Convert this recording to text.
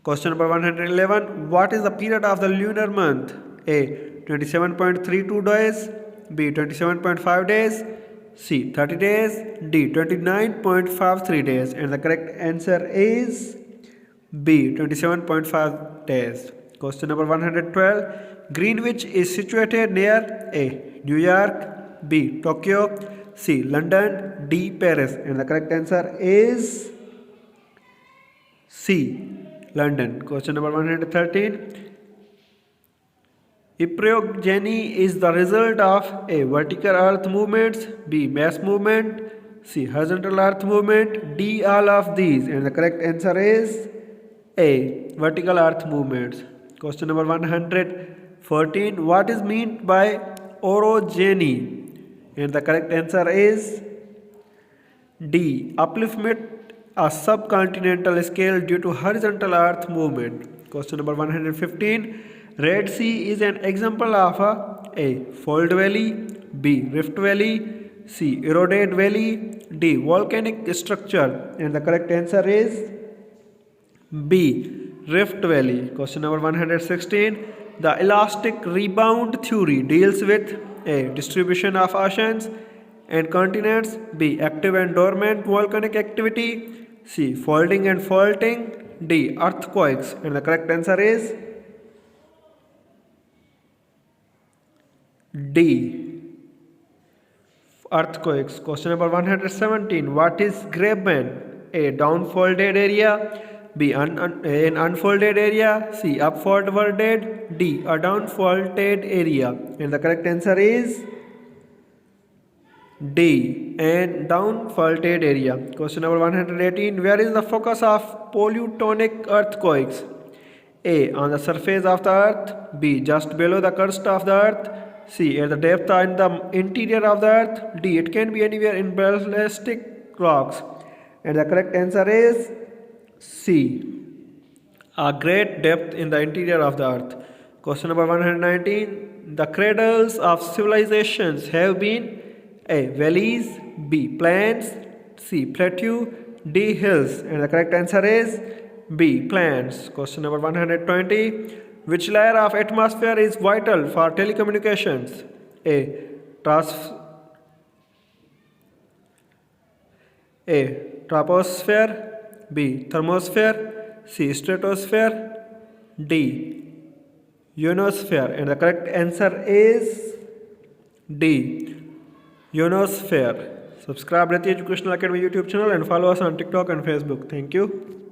Question number 111. What is the period of the lunar month? A. 27.32 days. B. 27.5 days. C. 30 days. D. 29.53 days. And the correct answer is B. 27.5 days. Question number 112. Greenwich is situated near A. New York. B. Tokyo. C. London. D. Paris. And the correct answer is C. London. Question number 113. 𝘊𝑃𝒆𝒃𝒐𝒌𝑷𝒂𝒈𝒆𝒊𝒏𝒌𝒔. A. Vertical earth movement. C. Vertical earth movements. B. Mass movement. C. Horizontal earth movement. D. All of these. And the correct answer is A. Vertical earth movements. Question number 114. What is meant by orogeny? And the correct answer is D. Upliftment a subcontinental scale due to horizontal earth movement. Question number 115. Red Sea is an example of A. Fold valley. B. Rift valley. C. Eroded valley. D. Volcanic structure. And the correct answer is B. Rift valley. Question number 116. The elastic rebound theory deals with A. Distribution of oceans and continents. B. Active and dormant volcanic activity. C. Folding and faulting. D. Earthquakes. And the correct answer is D. Earthquakes. Question number 117. What is graben? A. Downfolded area. B. An unfolded area. C. Upfolded. D. A downfolded area. And the correct answer is D. An downfaulted area. Question number 118. Where is the focus of polytonic earthquakes? A. On the surface of the earth. B. Just below the crust of the earth. C. At the depth in the interior of the earth. D. It can be anywhere in ballistic rocks. And the correct answer is C. A great depth in the interior of the earth. Question number 119. The cradles of civilizations have been A. Valleys. B. Plains. C. Plateau. D. Hills. And the correct answer is B. Plains. Question number 120. Which layer of atmosphere is vital for telecommunications? A. Troposphere. B. Thermosphere. C. Stratosphere. D. Ionosphere. And the correct answer is D. Ionosphere. Subscribe Reti Educational Academy YouTube channel and follow us on TikTok and Facebook. Thank you.